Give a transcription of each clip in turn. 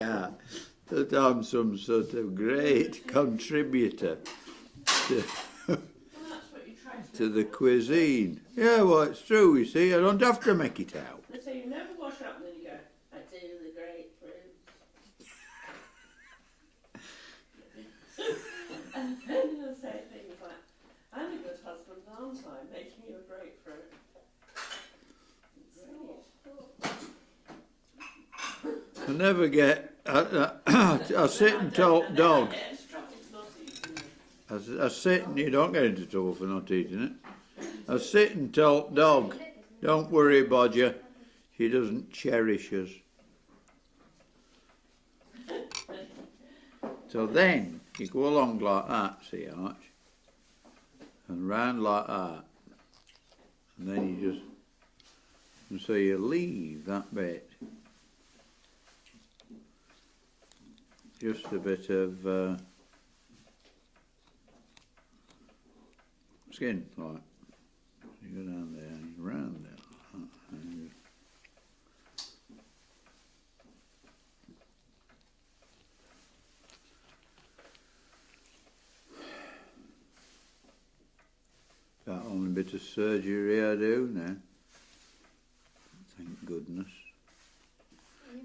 Yeah, that I'm some sort of great contributor to, to the cuisine. Yeah, well, it's true, you see. I don't have to make it out. So you never wash up and then you go, I do the grapefruit. And then you'll say things like, I'm a good husband, aren't I? Making you a grapefruit. I never get. I sit and talk dog. I sit and you don't get into trouble for not eating it. I sit and talk dog. Don't worry, Bodger. She doesn't cherish us. So then you go along like that, see, Arch, and round like that, and then you just, and so you leave that bit. Just a bit of skin, like. You go down there and you round there, like that, and you that only bit of surgery I do now. Thank goodness.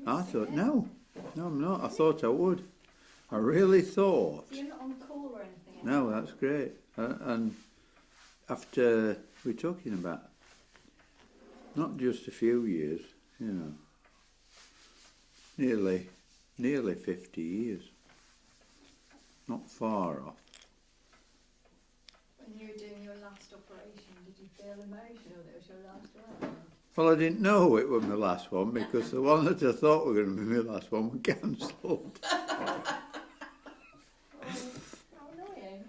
I thought, no, I'm not. I thought I would. I really thought. So you're not on call or anything? No, that's great. And after we're talking about not just a few years, you know, nearly 50 years. Not far off. When you were doing your last operation, did you feel emotional that it was your last one? Well, I didn't know it was my last one because the one that I thought were going to be my last one was cancelled. How annoying.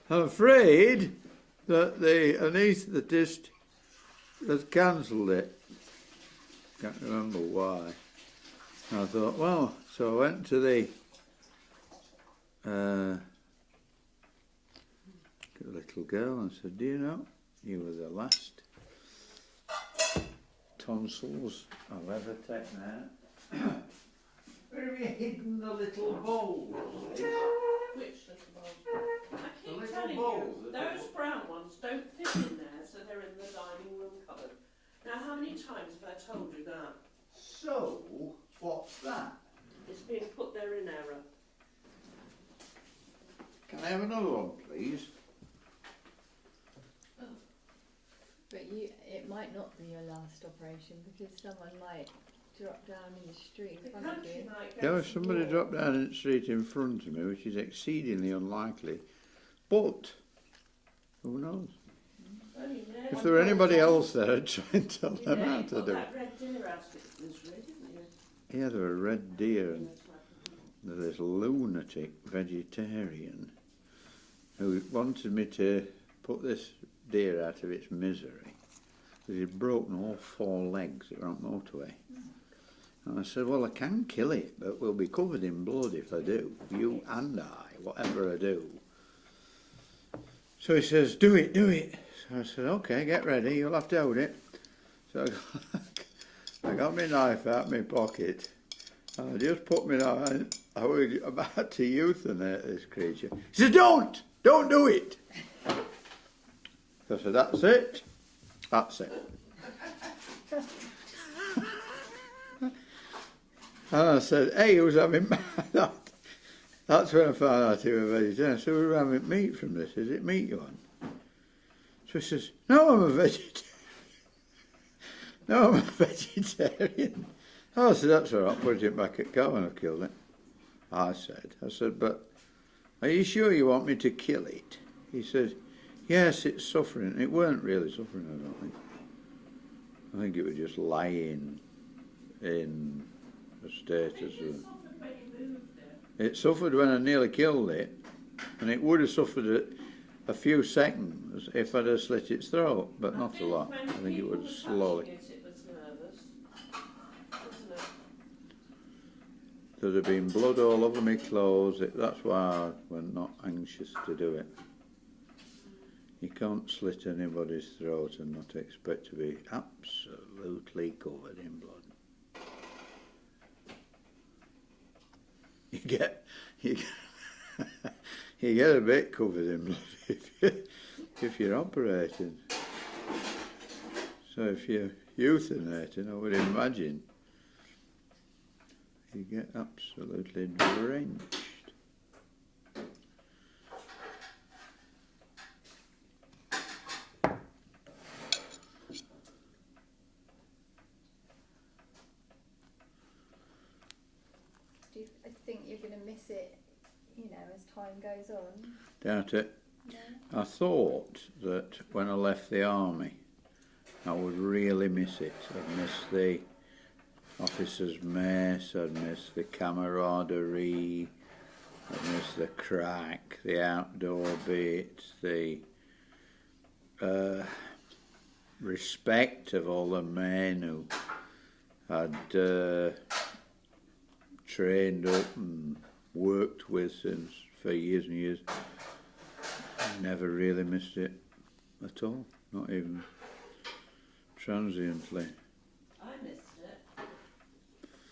I'm afraid that the anaesthetist has cancelled it. Can't remember why. And I thought, well, so I went to the little girl and said, do you know, you were the last tonsils I'll ever take now. Where have you hidden the little bowls? Which little bowl? I keep telling you, those brown ones don't fit in there, so they're in the dining room cupboard. Now, how many times have I told you that? So, what's that? It's being put there in error. Can I have another one, please? But it might not be your last operation because someone might drop down in the street in front of you. Yeah, if somebody dropped down in the street in front of me, which is exceedingly unlikely, but who knows? If there were anybody else there, I'd try and tell them how to do it. Yeah, there were a red deer and this lunatic vegetarian who wanted me to put this deer out of its misery because he'd broken all 4 legs. It were on motorway. And I said, well, I can kill it, but we'll be covered in blood if I do. You and I, whatever I do. So he says, do it. So I said, okay, get ready, you'll have to hold it. So I got my knife out of my pocket, and I just put my knife, I was about to euthanize this creature. He said, don't do it. So I said, that's it. And I said, hey, he was having that. That's when I found out he was a vegetarian. So we were having meat from this. Is it meat you want? So he says, no, I'm a vegetarian. No, I'm a vegetarian. Oh, I said, that's all right. Put it back at car when I killed it. I said, but are you sure you want me to kill it? He said, yes, it's suffering. It weren't really suffering, I don't think. I think it was just lying in a status of... It suffered when I nearly killed it, and it would have suffered a few seconds if I'd have slit its throat, but not a lot. I think it would have slowly. There'd have been blood all over my clothes. That's why I was not anxious to do it. You can't slit anybody's throat and not expect to be absolutely covered in blood. get you get a bit covered in blood if you're operating. So if you're euthanating, I would imagine you get absolutely drenched. Do you think you're going to miss it, you know, as time goes on? Doubt it. No? I thought that when I left the army, I would really miss it. I'd miss the officers' mess, I'd miss the camaraderie, I'd miss the crack, the outdoor bits, the respect of all the men who had trained up and worked with since for years and years. I never really missed it at all, not even transiently. I missed it.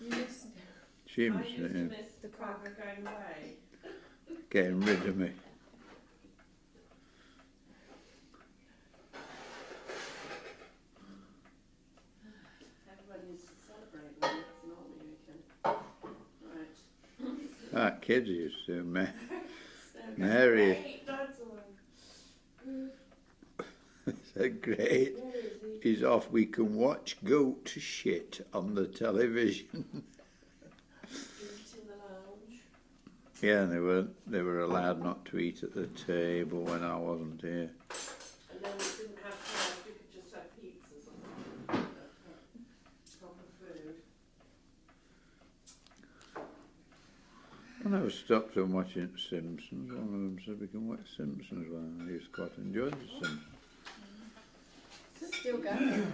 You missed it. She I missed used it, to yeah. miss the crack of going away. Getting rid of me. Everyone used to celebrate when it was an army weekend. Right. That kids used to, man. So Mary. great, Dad's on. Said, great. Where is he? He's off. We can watch goat shit on the television. Eat in the lounge. Yeah, they were allowed not to eat at the table when I wasn't here. And then we didn't have cars, we could just have pizzas or something. Proper food. I never stopped them watching Simpsons. One of them said we can watch Simpsons when I used to quite enjoy the Simpsons. Still going.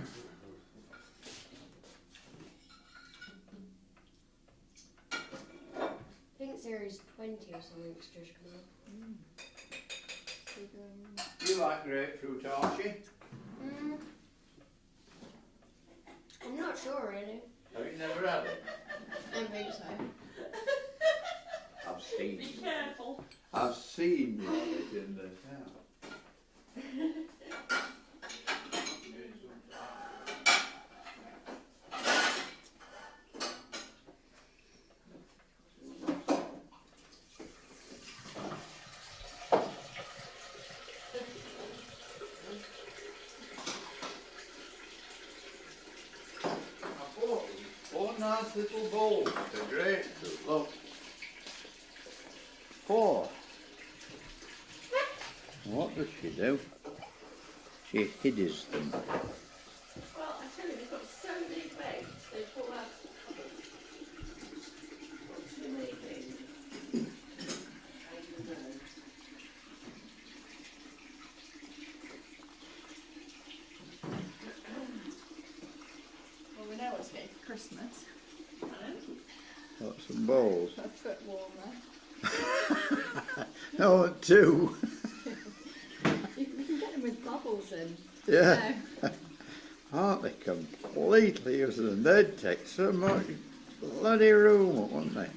I think series 20 or something's just come up. Still going. You like grapefruit, Archie? I'm not sure really. Have you never had it? I don't think so. I've seen Be you. careful. I've seen you have it in the town. Four nice little bowls. They're great. Look. 4. What does she do? She hides them. Well, I tell you, they've got so many plates, they fall out of the cupboard. Got too many things. I don't know. Well, we know what's getting for Christmas. Got some bowls. A foot warmer. No, 2. You can get them with bubbles in. Yeah. Aren't they completely useless? And they'd take so much bloody room up, wouldn't they?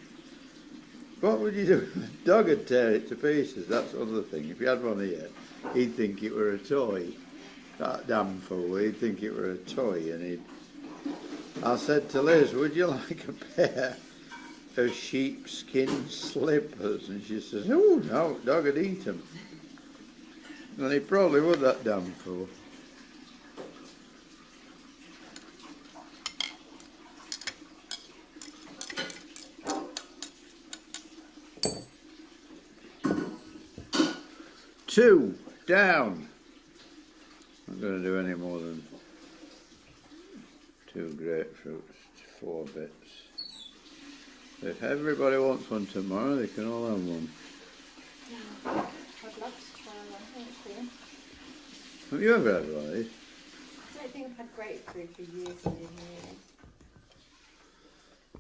What would you do? The dog would tear it to pieces, that's the other thing. If you had one here, he'd think it were a toy. That damn fool, he'd think it were a toy, and he'd... I said to Liz, would you like a pair of sheepskin slippers? And she says, oh no, dog would eat them. And he probably would, that damn fool. Two down. I'm not going to do any more than 2 grapefruits, 4 bits. If everybody wants one tomorrow, they can all have one. I'd love to try one, thank you. Have you ever had one of these? I don't think I've had grapefruit for years and years.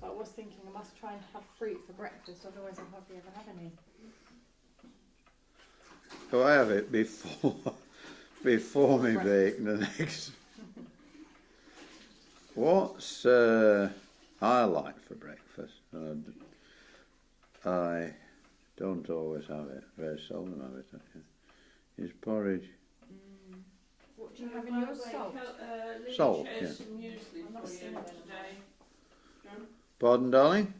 But I was thinking I must try and have fruit for breakfast, otherwise I'll hardly ever have any. So I have it before me bacon and eggs. What's I like for breakfast? I don't always have it. Very seldom have it, actually. Is porridge. What do you have in your salt? Lily Salt, chose yeah. some muesli I'm not for you seeing it. today. John? Pardon, darling?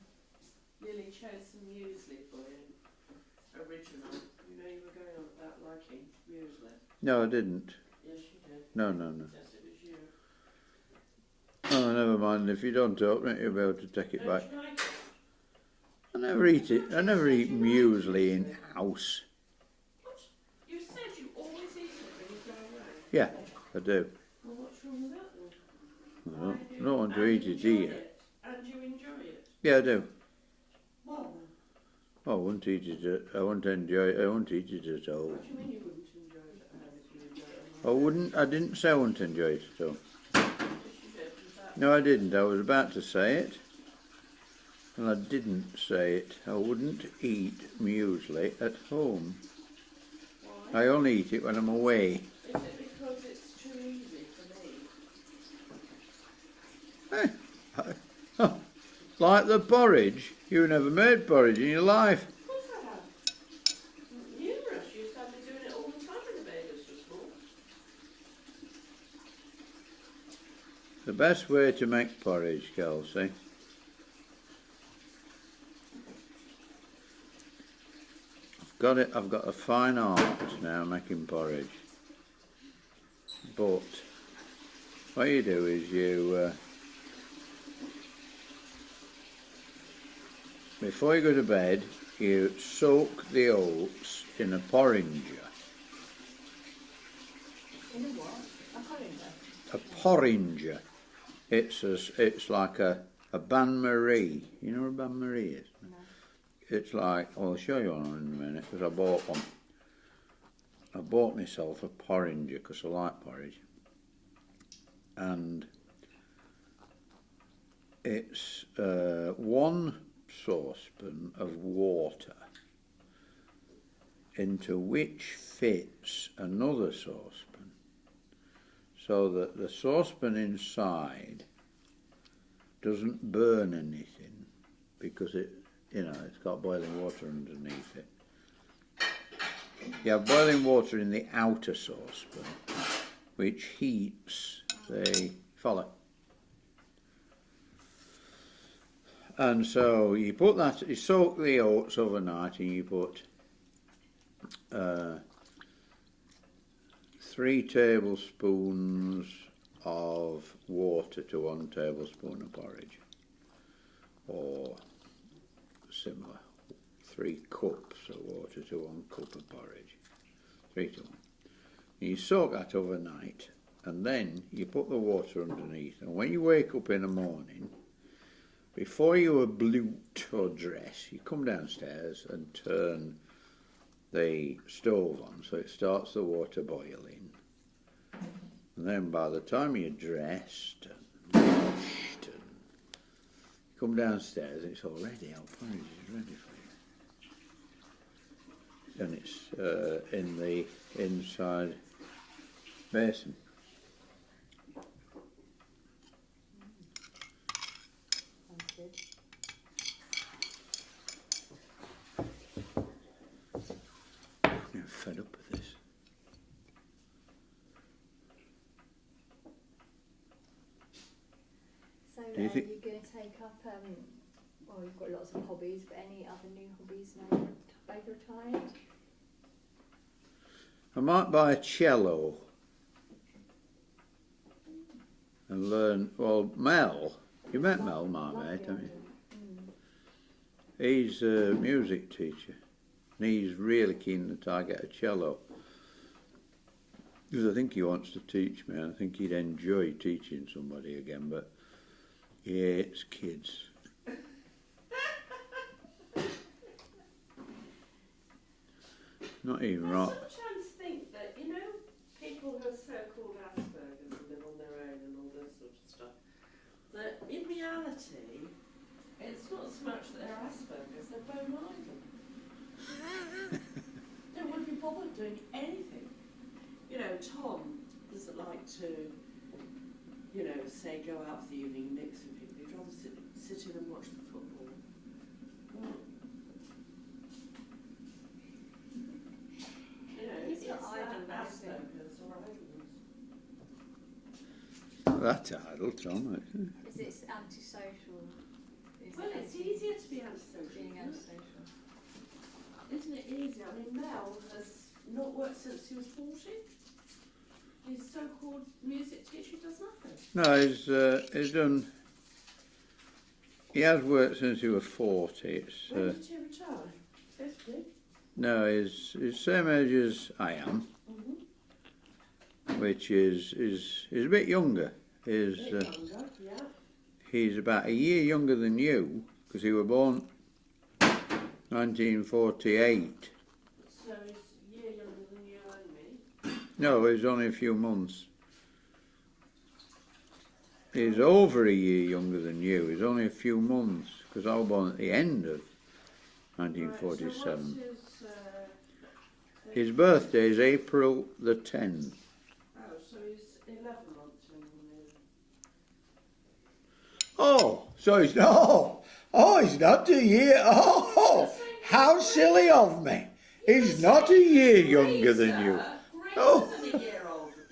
Lily chose some muesli for you. Original. You know you were going on about liking muesli. No, I didn't. Yes, you did. No, no, no. Yes, it was you. Oh, never mind. If you don't open it, you'll be able to take it back. Don't you like it? I never eat it. I never eat muesli in house. What? You said you always eat it when you go away. Yeah, I do. Well, what's wrong with that then? I don't want to eat it here. And you enjoy it? Yeah, I do. Well, Oh, I won't eat it. I won't enjoy it. I won't eat it at all. what do you mean you wouldn't enjoy it at home if you enjoy it at I home? wouldn't. I didn't say I wouldn't enjoy it at all. Yes, you did. Was that? No, I didn't. I was about to say it, and I didn't say it. I wouldn't eat muesli at home. Why? I only eat it when I'm away. Is it because it's too easy for me? Like the porridge. You never made porridge in your life. Of course I have. Numerous. You used to have me doing it all the time when the babies were small. The best way to make porridge, Kelsey. I've got a fine art now making porridge. But what you do is you before you go to bed, you soak the oats in a porringer. In a what? A colander? A porringer. It's like a bain-marie. You know what a bain-marie is? No. It's like, I'll show you one in a minute because I bought one. I bought myself a porringer because I like porridge. And it's 1 saucepan of water into which fits another saucepan, so that the saucepan inside doesn't burn anything because it's got boiling water underneath it. You have boiling water in the outer saucepan which heats the follow. And so you put that, you soak the oats overnight, and you put 3 tablespoons of water to 1 tablespoon of porridge, or similar. 3 cups of water to 1 cup of porridge, 3 to 1. And you soak that overnight, and then you put the water underneath. And when you wake up in the morning, before you blute or dress, you come downstairs and turn the stove on so it starts the water boiling. And then by the time you're dressed and washed and come downstairs, it's all ready. Our porridge is ready for you. And it's in the inside basin. Sounds good. I'm fed up with this. So Do you think- you're going to take up, well, you've got lots of hobbies, but any other new hobbies now you're retired? I might buy a cello and learn. Well, Mel, you met Mel, my mate, haven't you? He's a music teacher, and he's really keen that I get a cello. Because I think he wants to teach me. I think he'd enjoy teaching somebody again, but he hates kids. Not even I right. sometimes think that, people who are so-called Asperger's and live on their own and all this sort of stuff, that in reality, it's not so much that they're Asperger's, they're bone-minded. They wouldn't be bothered doing anything. Tom doesn't like to, say go out for the evening and mix with people. He'd rather sit in and watch the football. Well, that idle, Tom. Is it antisocial? Is Well, it it's easier to be antisocial. being antisocial? Isn't it easier? I mean, Mel has not worked since he was 40. His so-called music teacher does nothing. No, he's done. He has worked since he was 40. It's When did he retire? 50? no, he's same age as I am, which is a bit younger. Bit younger, yeah. He's about a year younger than you, because he was born 1948. So he's a year younger than you and me. No, he's only a few months. He's over a year younger than you. He's only a few months, because I was born at the end of 1947. Right, so what's His birthday is April the 10th. Oh, so he's 11 months younger than me. Oh, so he's not. Oh, he's not a year. Oh, how silly of me. He's not a year younger than you. Oh. Greater than a year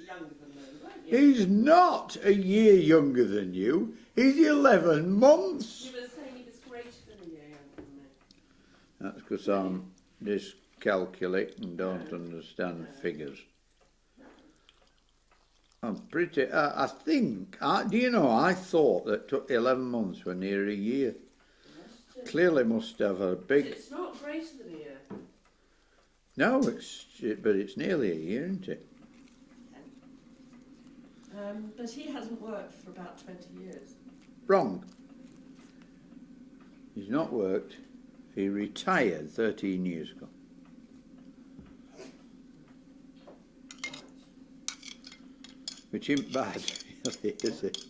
younger than me, weren't you? He's not a year younger than you. He's 11 months. You were saying he was greater than a year younger than me. That's because I'm dyscalculate and don't understand figures. I'm pretty. I think. Do you know? I thought that took 11 months were near a year. Clearly, must have a big. It's not greater than a year. No, but it's nearly a year, isn't it? But he hasn't worked for about 20 years. Wrong. He's not worked. He retired 13 years ago. Which isn't bad, really, is it?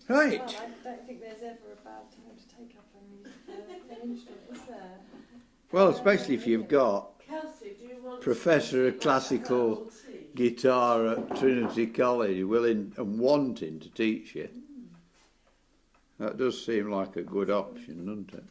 Right. Well, I don't think there's ever a bad time to take up an instrument, is there? Well, especially if you've got Kelsey, do you want Professor of to classical herbal tea? guitar at Trinity College willing and wanting to teach you. That does seem like a good option, doesn't it?